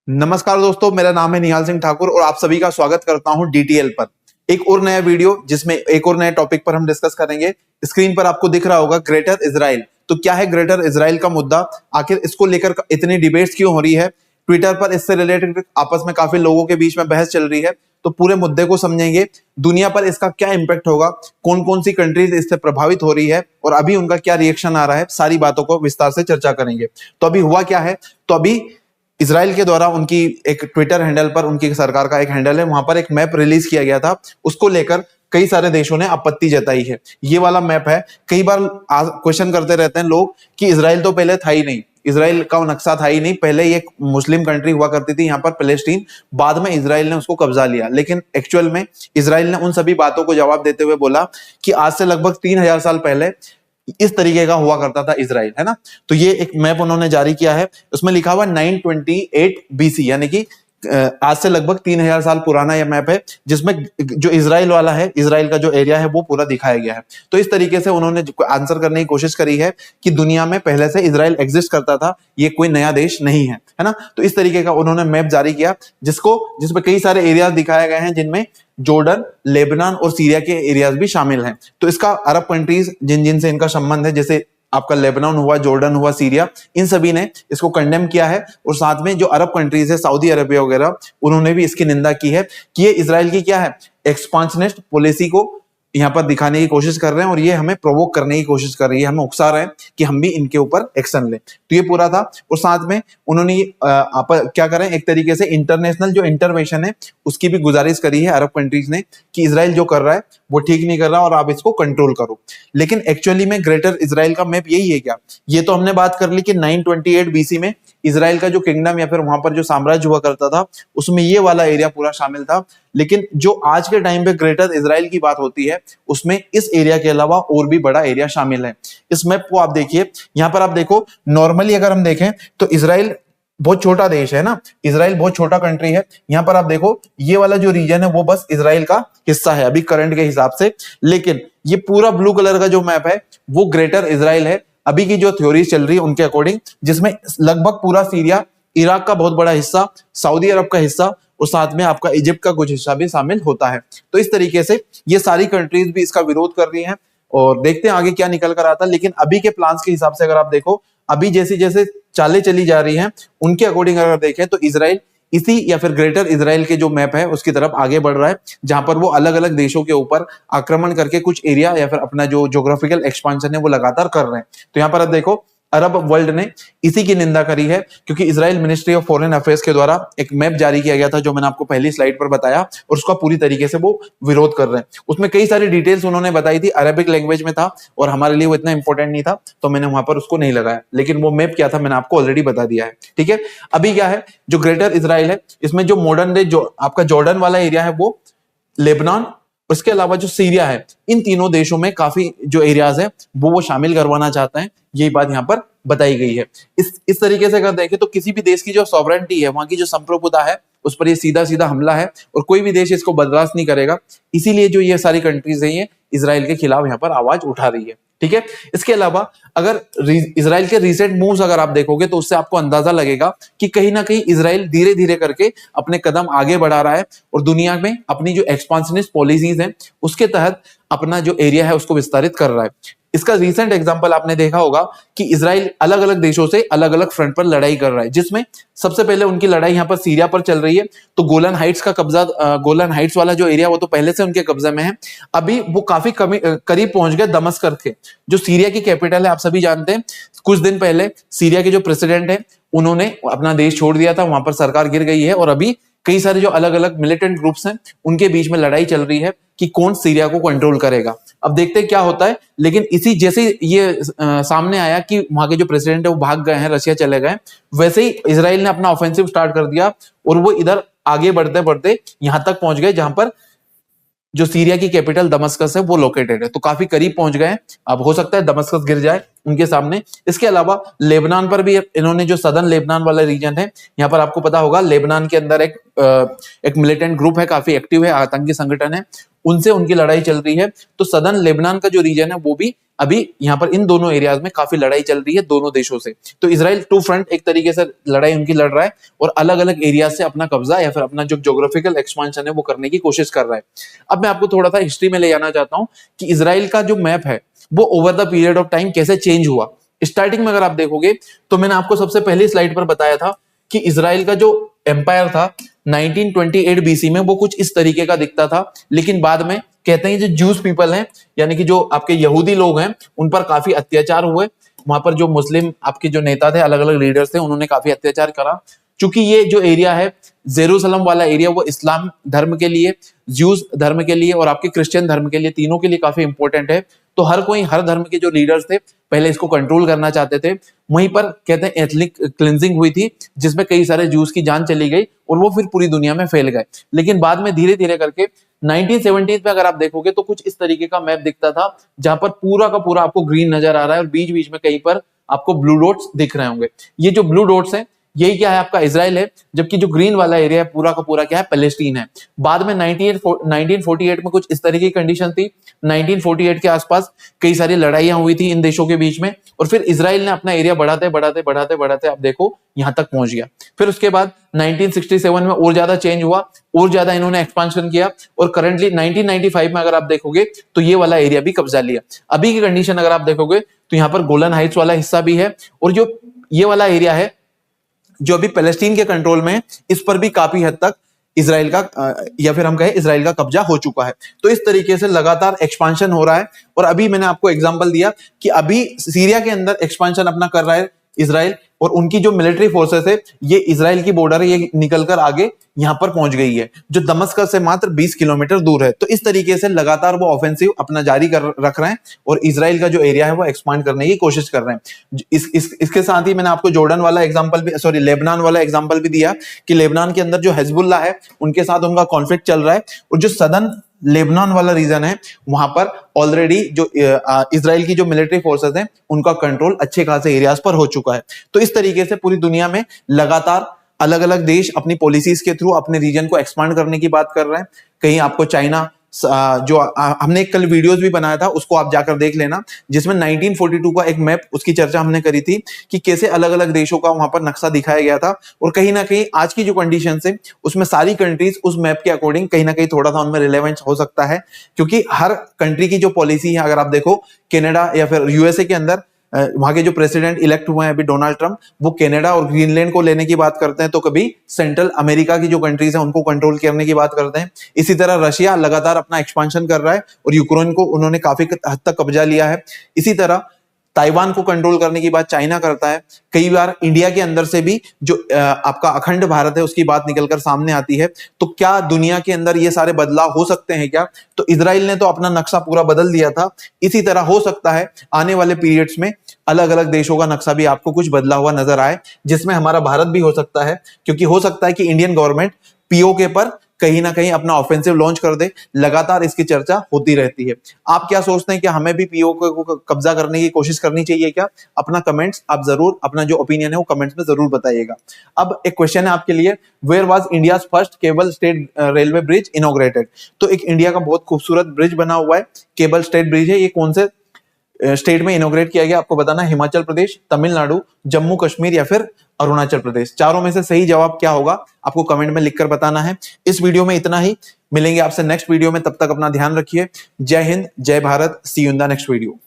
नमस्कार दोस्तों, मेरा नाम है निहाल सिंह ठाकुर और आप सभी का स्वागत करता हूं डीटीएल पर। एक और नया वीडियो जिसमें एक और नए टॉपिक पर हम डिस्कस करेंगे। स्क्रीन पर आपको दिख रहा होगा ग्रेटर इजराइल। तो क्या है ग्रेटर इजराइल का मुद्दा, आखिर इसको लेकर इतनी डिबेट्स क्यों हो रही है। ट्विटर पर इससे रिलेटेड आपस में काफी लोगों के बीच में बहस चल रही है, तो पूरे मुद्दे को समझेंगे। दुनिया पर इसका क्या इंपैक्ट होगा, कौन कौन सी कंट्रीज इससे प्रभावित हो रही है और अभी उनका क्या रिएक्शन आ रहा है, सारी बातों को विस्तार से चर्चा करेंगे। तो अभी हुआ क्या है, तो अभी इसराइल के द्वारा उनकी एक ट्विटर हैंडल पर, उनकी सरकार का एक हैंडल है, वहां पर एक मैप रिलीज किया गया था। उसको लेकर कई सारे देशों ने आपत्ति जताई है। ये वाला मैप है। कई बार क्वेश्चन करते रहते हैं लोग कि इसराइल तो पहले था ही नहीं, इसराइल का नक्शा था ही नहीं, पहले ये एक मुस्लिम कंट्री हुआ करती थी यहाँ पर पैलेस्टीन, बाद में इसराइल ने उसको कब्जा लिया। लेकिन एक्चुअल में इसराइल ने उन सभी बातों को जवाब देते हुए बोला कि आज से लगभग 3000 साल पहले इस तरीके का हुआ करता था इसराइल, है ना। तो ये एक मैप उन्होंने जारी किया है, उसमें लिखा हुआ 928 बीसी, यानी कि आज से लगभग 3000 साल पुराना यह मैप है, जिसमें जो इसराइल वाला है, इसराइल का जो एरिया है वो पूरा दिखाया गया है। तो इस तरीके से उन्होंने आंसर करने की कोशिश करी है कि दुनिया में पहले से इसराइल एग्जिस्ट करता था, ये कोई नया देश नहीं है ना। तो इस तरीके का उन्होंने मैप जारी किया, जिसमें कई सारे एरियाज दिखाए गए हैं, जिनमें जॉर्डन, लेबनान और सीरिया के एरियाज भी शामिल हैं। तो इसका अरब कंट्रीज जिनसे इनका संबंध है, जैसे आपका लेबनान हुआ, जॉर्डन हुआ, सीरिया, इन सभी ने इसको कंडेम किया है। और साथ में जो अरब कंट्रीज है, सऊदी अरेबिया वगैरह, उन्होंने भी इसकी निंदा की है कि ये इसराइल की क्या है, एक्सपांशनिस्ट पॉलिसी को यहाँ पर दिखाने की कोशिश कर रहे हैं और ये हमें प्रोवोक करने की कोशिश कर रही है, हमें उकसा रहे हैं कि हम भी इनके ऊपर एक्शन लें। तो ये पूरा था। और साथ में उन्होंने क्या करें, एक तरीके से इंटरनेशनल जो इंटरवेंशन है उसकी भी गुजारिश करी है अरब कंट्रीज ने कि इसराइल जो कर रहा है वो ठीक नहीं कर रहा और आप इसको कंट्रोल करो। लेकिन एक्चुअली में ग्रेटर इसराइल का मैप यही है क्या? ये तो हमने बात कर ली कि 928 बीसी में इसराइल का जो किंगडम या फिर वहां पर जो साम्राज्य हुआ करता था, उसमें ये वाला एरिया पूरा शामिल था। लेकिन जो आज के टाइम पे ग्रेटर इसराइल की बात होती है, उसमें इस एरिया के अलावा और भी बड़ा एरिया शामिल है। इस मैप को आप देखिए, यहां पर आप देखो, नॉर्मली अगर हम देखें तो इसराइल बहुत छोटा देश है ना, इसराइल बहुत छोटा कंट्री है। यहां पर आप देखो, ये वाला जो रीजन है वो बस इसराइल का हिस्सा है अभी करंट के हिसाब से। लेकिन ये पूरा ब्लू कलर का जो मैप है वो ग्रेटर इसराइल है अभी की जो थ्योरीज चल रही है उनके अकॉर्डिंग, जिसमें लगभग पूरा सीरिया, इराक का बहुत बड़ा हिस्सा, सऊदी अरब का हिस्सा और साथ में आपका इजिप्ट का कुछ हिस्सा भी शामिल होता है। तो इस तरीके से ये सारी कंट्रीज भी इसका विरोध कर रही हैं और देखते हैं आगे क्या निकल कर आता है। लेकिन अभी के प्लान्स के हिसाब से अगर आप देखो, अभी जैसे जैसे चालें चली जा रही हैं उनके अकॉर्डिंग अगर देखें तो इसराइल इसी या फिर ग्रेटर इसराइल के जो मैप है उसकी तरफ आगे बढ़ रहा है, जहां पर वो अलग अलग देशों के ऊपर आक्रमण करके कुछ एरिया या फिर अपना जो ज्योग्राफिकल एक्सपांशन है वो लगातार कर रहे हैं। तो यहाँ पर आप देखो, अरब वर्ल्ड ने इसी की निंदा करी है, क्योंकि Israel ministry of foreign affairs के द्वारा एक मैप जारी किया गया था जो मैंने आपको पहली स्लाइड पर बताया, और उसका पूरी तरीके से वो विरोध कर रहे हैं। उसमें कई सारी डिटेल्स उन्होंने बताई थी, अरेबिक लैंग्वेज में था और हमारे लिए वो इतना इंपॉर्टेंट नहीं था, तो मैंने वहां पर उसको नहीं लगाया। लेकिन वो मैप क्या था मैंने आपको ऑलरेडी बता दिया है, ठीक है। अभी क्या है, जो ग्रेटर इसराइल है, इसमें जो मॉडर्न डे जो आपका जॉर्डन वाला एरिया है, वो लेबनान, उसके अलावा जो सीरिया है, इन तीनों देशों में काफी जो एरियाज है वो शामिल करवाना चाहते हैं। यही बात यहाँ पर बताई गई है। इस तरीके से अगर देखें तो किसी भी देश की जो सॉवरेंटी है, वहां की जो संप्रभुता है, उस पर ये सीधा सीधा हमला है और कोई भी देश इसको बर्दाश्त नहीं करेगा। इसीलिए जो ये सारी कंट्रीज है ये इसराइल के खिलाफ यहाँ पर आवाज उठा रही है, ठीक है। इसके अलावा अगर इसराइल के रिसेंट मूव्स अगर आप देखोगे तो उससे आपको अंदाजा लगेगा कि कहीं ना कहीं इसराइल धीरे धीरे करके अपने कदम आगे बढ़ा रहा है और दुनिया में अपनी जो एक्सपांशनिस्ट पॉलिसीज हैं उसके तहत अपना जो एरिया है उसको विस्तारित कर रहा है। इसका रिसेंट एग्जांपल आपने देखा होगा कि इसराइल अलग अलग देशों से अलग अलग फ्रंट पर लड़ाई कर रहा है, जिसमें सबसे पहले उनकी लड़ाई यहाँ पर सीरिया पर चल रही है। तो गोलन हाइट्स का कब्जा, गोलन हाइट्स वाला जो एरिया वो तो पहले से उनके कब्जे में है। अभी वो काफी करीब पहुंच गए दमस्कस के, जो सीरिया की कैपिटल है। आप सभी जानते हैं कुछ दिन पहले सीरिया के जो प्रेसिडेंट है उन्होंने अपना देश छोड़ दिया था, वहां पर सरकार गिर गई है और अभी कई सारे जो अलग अलग मिलिटेंट ग्रुप्स हैं उनके बीच में लड़ाई चल रही है कि कौन सीरिया को कंट्रोल करेगा। अब देखते हैं क्या होता है। लेकिन इसी जैसे ये सामने आया कि वहां के जो प्रेसिडेंट है वो भाग गए हैं, रशिया चले गए, वैसे ही इसराइल ने अपना ऑफेंसिव स्टार्ट कर दिया और वो इधर आगे बढ़ते बढ़ते यहां तक पहुंच गए जहां पर जो सीरिया की कैपिटल दमस्कस है वो लोकेटेड है। तो काफी करीब पहुंच गए। अब हो सकता है दमस्कस गिर जाए उनके सामने। इसके अलावा लेबनान पर भी इन्होंने जो सदर्न लेबनान वाला रीजन है, यहाँ पर आपको पता होगा लेबनान के अंदर एक मिलिटेंट ग्रुप है, काफी एक्टिव है, आतंकी संगठन है, उनसे उनकी लड़ाई चल रही है। तो सदर्न लेबनान का जो रीजन है वो भी अभी यहाँ पर इन दोनों एरियाज में काफी लड़ाई चल रही है दोनों देशों से। तो इजराइल टू फ्रंट एक तरीके से लड़ाई उनकी लड़ रहा है और अलग अलग एरिया से अपना कब्जा या फिर अपना जो ज्योग्राफिकल एक्सपांशन है वो करने की कोशिश कर रहा है। अब मैं आपको थोड़ा सा हिस्ट्री में ले जाना चाहता हूं कि इजराइल का जो मैप है वो over the period of time कैसे चेंज हुआ। स्टार्टिंग में अगर आप देखोगे तो मैंने आपको सबसे पहली स्लाइड पर बताया था कि इजराइल का जो एम्पायर था 1928 बीसी में वो कुछ इस तरीके का दिखता था, लेकिन बाद में कहते हैं जो जूस पीपल हैं यानी कि जो आपके यहूदी लोग हैं उन पर काफी अत्याचार हुए। वहां पर जो मुस्लिम आपके जो नेता थे, अलग अलग लीडर्स थे, उन्होंने काफी अत्याचार करा। चूंकि ये जो एरिया है जेरूसलम वाला एरिया वो इस्लाम धर्म के लिए, ज्यूज धर्म के लिए और आपके क्रिश्चियन धर्म के लिए, तीनों के लिए काफी इंपॉर्टेंट है। तो हर कोई, हर धर्म के जो लीडर्स थे पहले इसको कंट्रोल करना चाहते थे। वहीं पर कहते हैं एथनिक क्लिंजिंग हुई थी जिसमें कई सारे जूस की जान चली गई और वो फिर पूरी दुनिया में फैल गए। लेकिन बाद में धीरे धीरे करके 1970 में अगर आप देखोगे तो कुछ इस तरीके का मैप दिखता था जहां पर पूरा का पूरा आपको ग्रीन नजर आ रहा है और बीच बीच में कहीं पर आपको ब्लू डॉट्स दिख रहे होंगे। ये जो ब्लू डॉट्स हैं यही क्या है, आपका इजराइल है, जबकि जो ग्रीन वाला एरिया है पूरा का पूरा क्या है, पैलेस्टीन है। बाद में 1948 में कुछ इस तरह की कंडीशन थी। 1948 के आसपास कई सारी लड़ाइयां हुई थी इन देशों के बीच में और फिर इजराइल ने अपना एरिया बढ़ाते बढ़ाते बढ़ाते बढ़ाते आप देखो यहां तक पहुंच गया। फिर उसके बाद 1967 में और ज्यादा चेंज हुआ, और ज्यादा इन्होंने एक्सपांशन किया और करंटली 1995 में अगर आप देखोगे तो ये वाला एरिया भी कब्जा लिया। अभी की कंडीशन अगर आप देखोगे तो यहाँ पर गोलन हाइट्स वाला हिस्सा भी है और जो ये वाला एरिया है जो अभी पैलेस्टीन के कंट्रोल में है, इस पर भी काफी हद तक इजराइल का या फिर हम कहें इजराइल का कब्जा हो चुका है। तो इस तरीके से लगातार एक्सपांशन हो रहा है। और अभी मैंने आपको एग्जांपल दिया कि अभी सीरिया के अंदर एक्सपांशन अपना कर रहा है इजराइल, और उनकी जो मिलिट्री फोर्सेस है ये इजराइल की बॉर्डर है, ये निकलकर आगे यहां पर पहुंच गई है जो दमस्कस से मात्र 20 किलोमीटर दूर है। तो इस तरीके से लगातार वो ऑफेंसिव अपना जारी कर रख रहे हैं और इजराइल का जो एरिया है वो एक्सपांड करने की कोशिश कर रहे हैं। इसके साथ ही मैंने आपको जॉर्डन वाला एग्जांपल भी, सॉरी लेबनान वाला एग्जांपल भी दिया कि लेबनान के अंदर जो हिजबुल्लाह है उनके साथ उनका कॉन्फ्लिक्ट चल रहा है और जो सदर्न लेबनान वाला रीजन है वहां पर ऑलरेडी जो इजराइल की जो मिलिट्री फोर्सेस हैं उनका कंट्रोल अच्छे खासे एरियाज पर हो चुका है। तो इस तरीके से पूरी दुनिया में लगातार अलग अलग देश अपनी पॉलिसीज के थ्रू अपने रीजन को एक्सपांड करने की बात कर रहे हैं। कहीं आपको चाइना, जो हमने एक कल वीडियोस भी बनाया था उसको आप जाकर देख लेना, जिसमें 1942 का एक मैप, उसकी चर्चा हमने करी थी कि कैसे अलग अलग देशों का वहां पर नक्शा दिखाया गया था। और कहीं ना कहीं आज की जो कंडीशन है उसमें सारी कंट्रीज उस मैप के अकॉर्डिंग कहीं ना कहीं थोड़ा सा उनमें रिलेवेंस हो सकता है, क्योंकि हर कंट्री की जो पॉलिसी है, अगर आप देखो कनाडा या फिर यूएसए के अंदर वहां के जो प्रेसिडेंट इलेक्ट हुए हैं अभी डोनाल्ड ट्रंप, वो कनाडा और ग्रीनलैंड को लेने की बात करते हैं, तो कभी सेंट्रल अमेरिका की जो कंट्रीज हैं उनको कंट्रोल करने की बात करते हैं। इसी तरह रशिया लगातार अपना एक्सपांशन कर रहा है और यूक्रेन को उन्होंने काफी हद तक कब्जा लिया है। इसी तरह ताइवान को कंट्रोल करने की बात चाइना करता है। कई बार इंडिया के अंदर से भी जो आपका अखंड भारत है उसकी बात निकलकर सामने आती है। तो क्या दुनिया के अंदर ये सारे बदलाव हो सकते हैं क्या? तो इजराइल ने तो अपना नक्शा पूरा बदल दिया था, इसी तरह हो सकता है आने वाले पीरियड्स में अलग अलग देशों का नक्शा भी आपको कुछ बदला हुआ नजर आए, जिसमें हमारा भारत भी हो सकता है, क्योंकि हो सकता है कि इंडियन गवर्नमेंट पीओके पर कहीं ना कहीं अपना ऑफेंसिव लॉन्च कर दे। लगातार इसकी चर्चा होती रहती है। आप क्या सोचते हैं कि हमें भी पीओके को कब्जा करने की कोशिश करनी चाहिए क्या? अपना कमेंट्स आप जरूर, अपना जो ओपिनियन है वो कमेंट्स में जरूर बताइएगा। अब एक क्वेश्चन है आपके लिए, where was India's first cable state railway bridge inaugurated? तो एक इंडिया का बहुत खूबसूरत ब्रिज बना हुआ है, केबल स्टेट ब्रिज है, ये कौन से स्टेट में इनॉग्रेट किया गया? आपको बताना, हिमाचल प्रदेश, तमिलनाडु, जम्मू कश्मीर या फिर अरुणाचल प्रदेश। चारों में से सही जवाब क्या होगा आपको कमेंट में लिखकर बताना है। इस वीडियो में इतना ही, मिलेंगे आपसे नेक्स्ट वीडियो में, तब तक अपना ध्यान रखिए। जय हिंद, जय Bharat, see you in the next video.